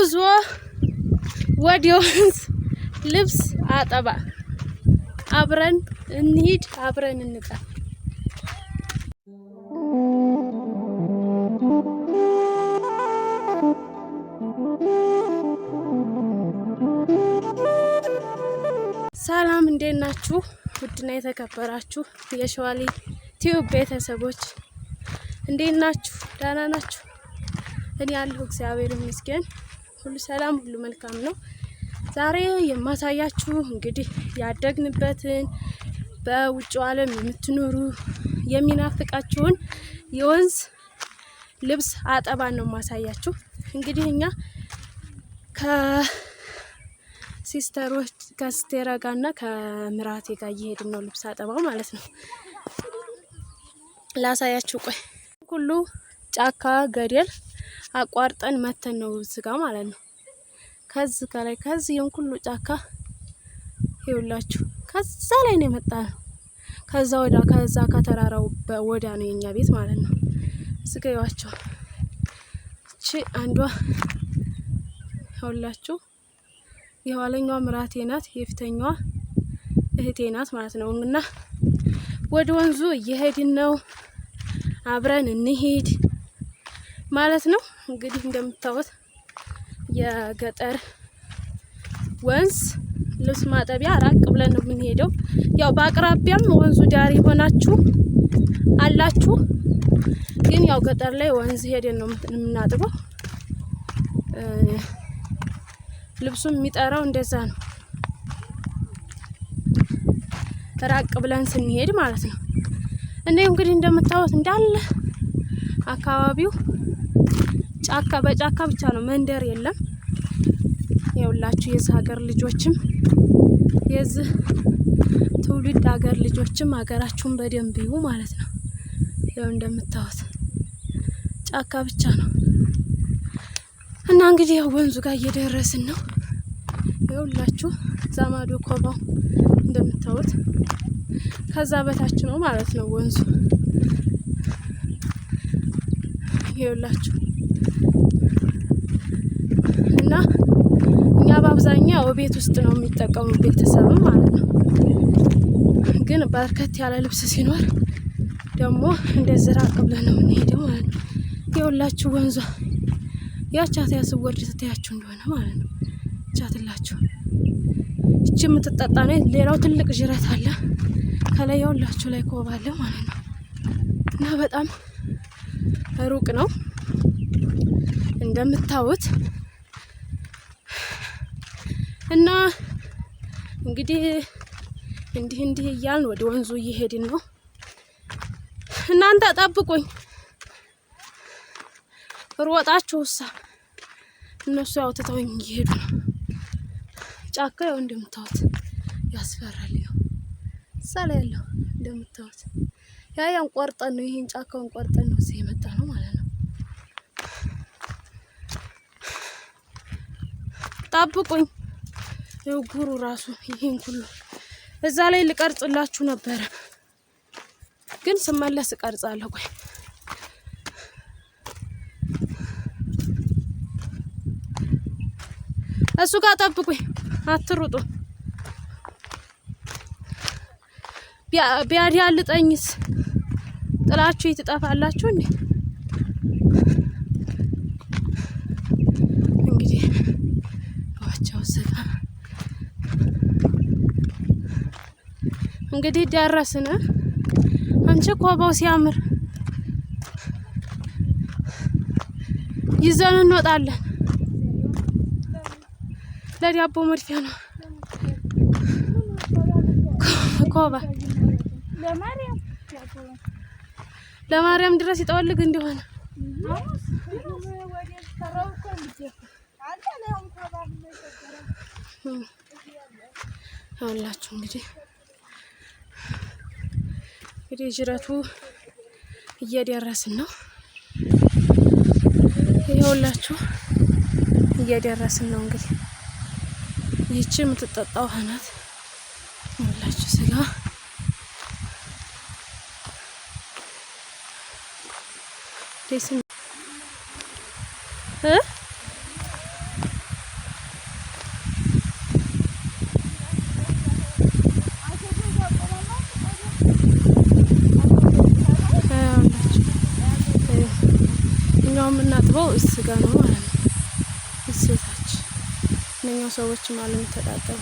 ጉዞ ወደ ወንዝ ልብስ አጠባ አብረን እንሂድ አብረን እንጣ ሰላም እንዴት ናችሁ? ውድና የተከበራችሁ የሸዋሊ ቲዩብ ቤተሰቦች እንዴት ናችሁ? ደህና ናችሁ? እኔ ያለሁ እግዚአብሔር ይመስገን ሁሉ ሰላም ሁሉ መልካም ነው። ዛሬ የማሳያችሁ እንግዲህ ያደግንበትን በውጭው ዓለም የምትኖሩ የሚናፍቃችሁን የወንዝ ልብስ አጠባ ነው ማሳያችሁ። እንግዲህ እኛ ከሲስተሮች ከስቴራ ጋርና ከምራቴ ጋር እየሄድን ነው ልብስ አጠባው ማለት ነው። ላሳያችሁ ቆይ ሁሉ ጫካ ገደል አቋርጠን መተን ነው ስጋ ማለት ነው። ከዚህ ከላይ ከዚህ ሁሉ ጫካ ይውላችሁ ከዛ ላይ ነው የመጣነው። ከዛ ወዳ ከዛ ከተራራው ወዳ ነው የኛ ቤት ማለት ነው። ስጋያቸው እቺ አንዷ ይውላችሁ የኋለኛዋ ምራቴ ናት፣ የፊተኛዋ እህቴ ናት ማለት ነው። እና ወደ ወንዙ እየሄድን ነው አብረን እንሂድ ማለት ነው። እንግዲህ እንደምታዩት የገጠር ወንዝ ልብስ ማጠቢያ ራቅ ብለን ነው የምንሄደው። ያው በአቅራቢያም ወንዙ ዳር ሆናችሁ አላችሁ፣ ግን ያው ገጠር ላይ ወንዝ ሄደን ነው የምናጥበው። ልብሱም የሚጠራው እንደዛ ነው፣ ራቅ ብለን ስንሄድ ማለት ነው። እና እንግዲህ እንደምታዩት እንዳለ አካባቢው ጫካ በጫካ ብቻ ነው፣ መንደር የለም። ይኸውላችሁ የዚህ ሀገር ልጆችም የዚህ ትውልድ ሀገር ልጆችም ሀገራችሁን በደንብ ይዩ ማለት ነው። ያው እንደምታዩት ጫካ ብቻ ነው። እና እንግዲህ ያው ወንዙ ጋር እየደረስን ነው። ይኸውላችሁ ዛማዶ ኮባው እንደምታዩት ከዛ በታች ነው ማለት ነው ወንዙ። ይኸውላችሁ እና እኛ በአብዛኛው ቤት ውስጥ ነው የሚጠቀሙት ቤተሰብ ማለት ነው። ግን በርከት ያለ ልብስ ሲኖር ደግሞ እንደዚህ ራቅ ብለን ነው የምንሄደው ማለት ነው። ይኸውላችሁ ወንዟ ያቻት ያስወርድ ትታያችሁ እንደሆነ ማለት ነው። ቻትላችሁ እቺ የምትጠጣ ነው። ሌላው ትልቅ ጅረት አለ ከላይ ይኸውላችሁ ላይ ኮባ አለ ማለት ነው። እና በጣም ሩቅ ነው እንደምታዩት። እና እንግዲህ እንዲህ እያልን ወደ ወንዙ እየሄድን ነው። እናንተ ጠብቁኝ። ሮጣችሁሳ እነሱ ያው ትተውኝ እየሄዱ ነው። ጫካ ያው እንደምታዩት ያስፈራል። ያው ሳላ ያለው እንደምታዩት ያን ቆርጠን ነው ይሄን ጫካውን ቆርጠን ነው እዚህ የመጣ ነው ማለት ነው። ጠብቁኝ። ያው ጉሩ ራሱ ይሄን ሁሉ እዛ ላይ ልቀርጽላችሁ ነበር፣ ግን ስመለስ እቀርጻለሁ። ቆይ እሱ ጋር ጠብቁኝ፣ አትሩጡ። ቢያዳልጠኝስ ጥላችሁ ትጠፋላችሁ እንዴ? እንግዲህ ዋቻው ስጋ እንግዲህ ደረስን። አንቺ ኮባው ሲያምር ይዘን እንወጣለን። ለዳቦ መድፊያ ነው ኮባ ለማርያም ድረስ ይጠወልግ እንደሆነ አላችሁ። እንግዲህ ጅረቱ እየደረስን ነው። ይኸውላችሁ እየደረስን ነው። እንግዲህ ይህች የምትጠጣው ውሃ ናት። ይኸውላችሁ ስጋ ደስ ነው ማለት ነው። እሴታች እነኛው ሰዎች ማለት የሚተጣጠሩ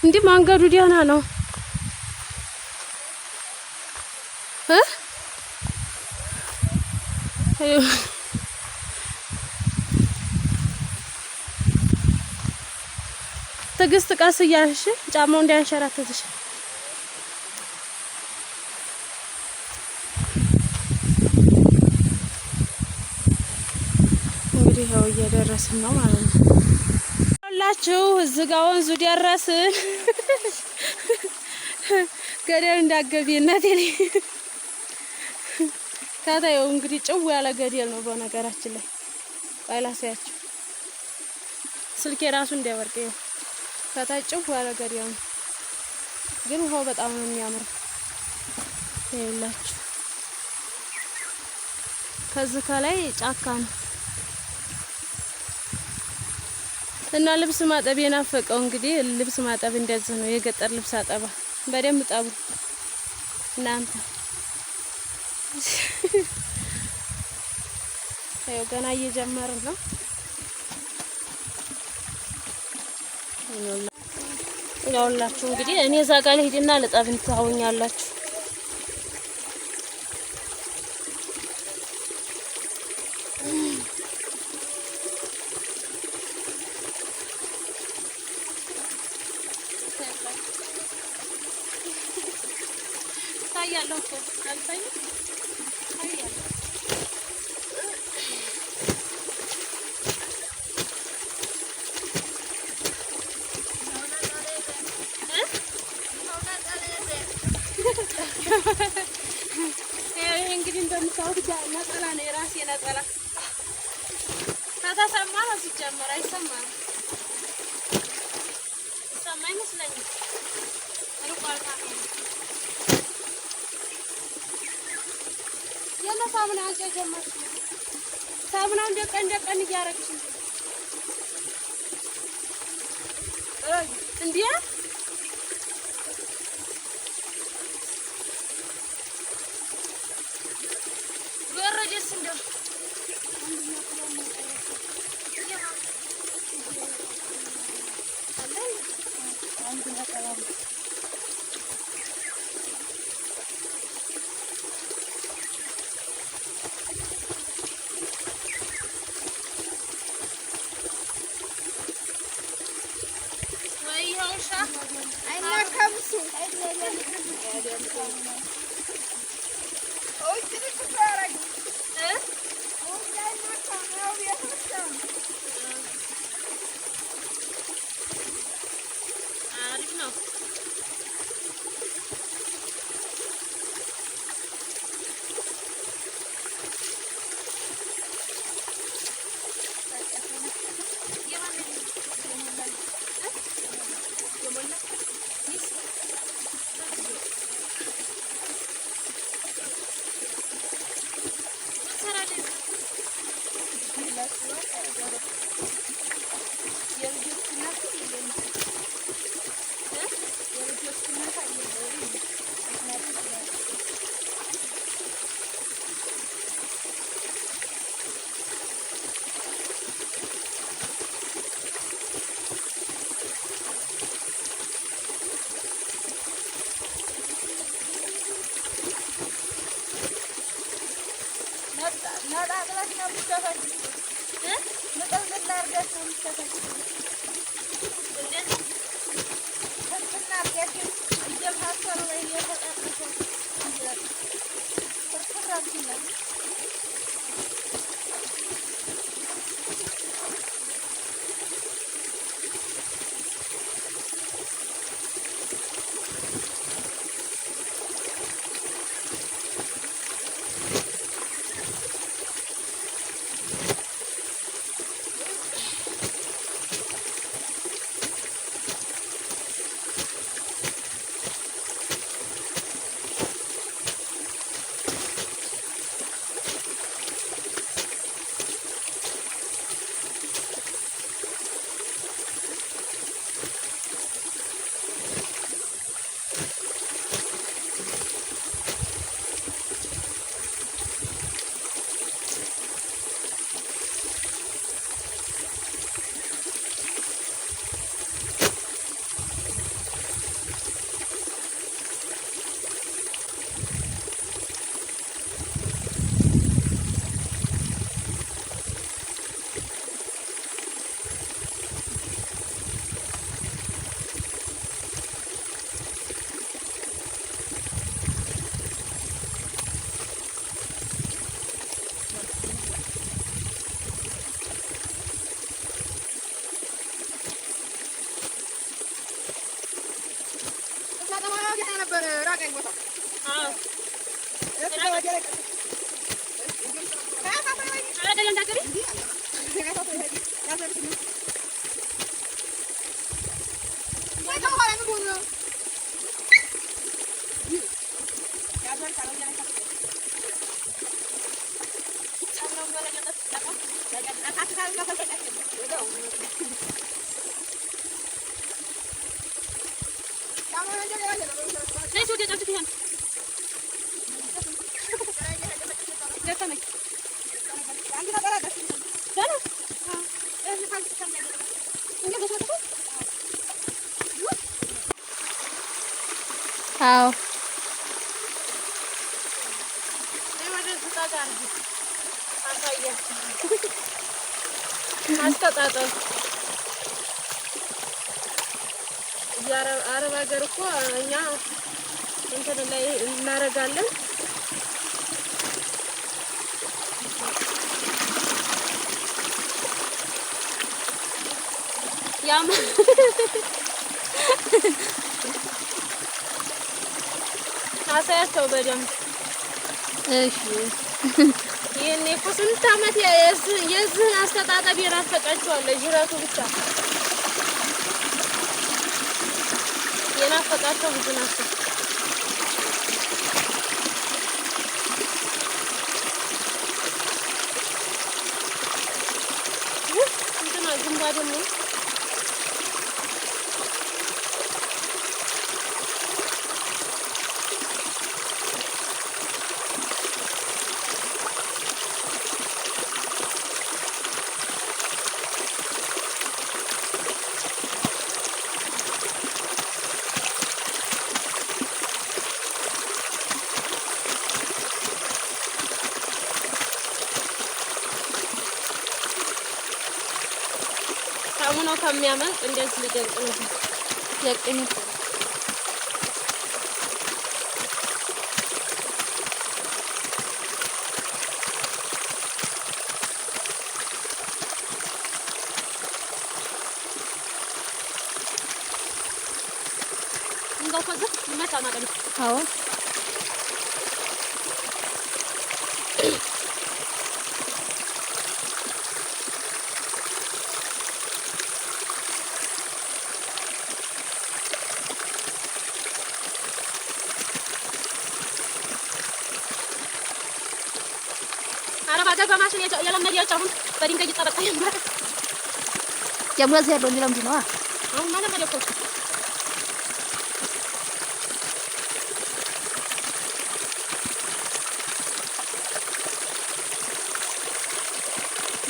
እንዲህ መንገዱ ደህና ነው ትዕግስት ቀስ እያልሽ ጫማው እንዳያንሸራተትሽ። እንግዲህ ያው እየደረስን ነው ማለት ነው። ሁላችሁ እዚህ ጋር ወንዙ ደረስን። ገደል እንዳገቢ እናቴ ላይ ታታየው እንግዲህ ጭው ያለ ገደል ነው በነገራችን ላይ ባይላሳያችሁ ስልኬ ራሱ እንዳይወርቅ ከታጭው ያለ ገደል ነው። ግን ውሃው በጣም ነው የሚያምረው። ይኸውላችሁ ከዚህ ከላይ ጫካ ነው እና ልብስ ማጠብ የናፈቀው እንግዲህ ልብስ ማጠብ እንደዚህ ነው። የገጠር ልብስ አጠባ በደንብ ጠቡ እናንተ። ያው ገና እየጀመርን ነው። ያውላችሁ እንግዲህ እኔ እዛ ጋር ልሂድና ልጠብ እንታውኛላችሁ። ታያለሁ እኮ አልታየም። ታያለሁ ይሄ እንግዲህ እንደምታውቁት ነጠላ ነው። የራሴ ነጠላ ከተሰማ ነው ሲጀመር አይሰማም። ሰማ አይመስለኝም። ሩቋል ካሜራ የለ ሳሙና አንቺ ጀመርሽ። ሳሙና እንደቀን እያረግሽ እንዴ ወረደስ እንደው How? አረብ ሀገር እኮ እኛ እንትን ላይ እናረጋለን። ያም አሳያቸው በደምብ። እሺ ይሄኔ እኮ ስንት ዓመት የዚህን አስተጣጠብ የናፈቃቸዋለሁ። ጅራቱ ብቻ የናፈቃቸው ብዙ ናቸው። እንትና ግንባ ደግሞ ሳሙናው ከሚያመልጥ እንደዚህ ሊደርቅ ነው ያቀኝ እንጋው ከዛ ይመጣ ማለት ነው። አዎ አረብ ሀገር በማሽን የለመደች አሁን በድንጋይ ይጠበቃል ነበር። የሙላዝ ያለው እንዲለምዱ ነው። አሁን ማለት ነው እኮ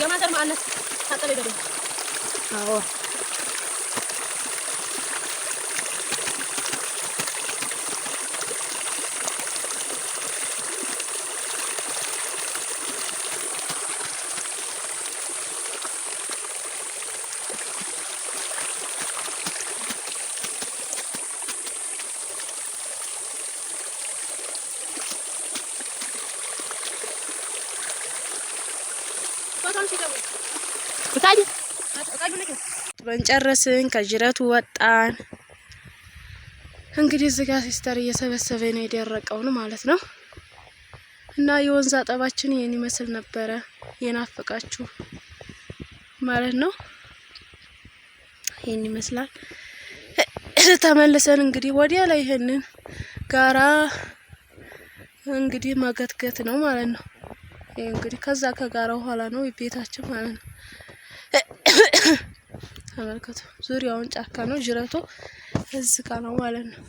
የማዘር ማለት ታጠበ ይደረግ። አዎ ጨረስን። ከጅረቱ ወጣን። እንግዲህ እዚህ ጋር ሲስተር እየሰበሰበ ነው የደረቀውን ማለት ነው። እና የወንዝ አጠባችን ይሄን ይመስል ነበረ። የናፈቃችሁ ማለት ነው። ይሄን ይመስላል። ተመልሰን እንግዲህ ወዲያ ላይ ይሄንን ጋራ እንግዲህ ማገትገት ነው ማለት ነው። ይሄ እንግዲህ ከዛ ከጋራው ኋላ ነው ቤታችን ማለት ነው። ተመልከቱ፣ ዙሪያውን ጫካ ነው። ጅረቱ እዚህ ጋር ነው ማለት ነው።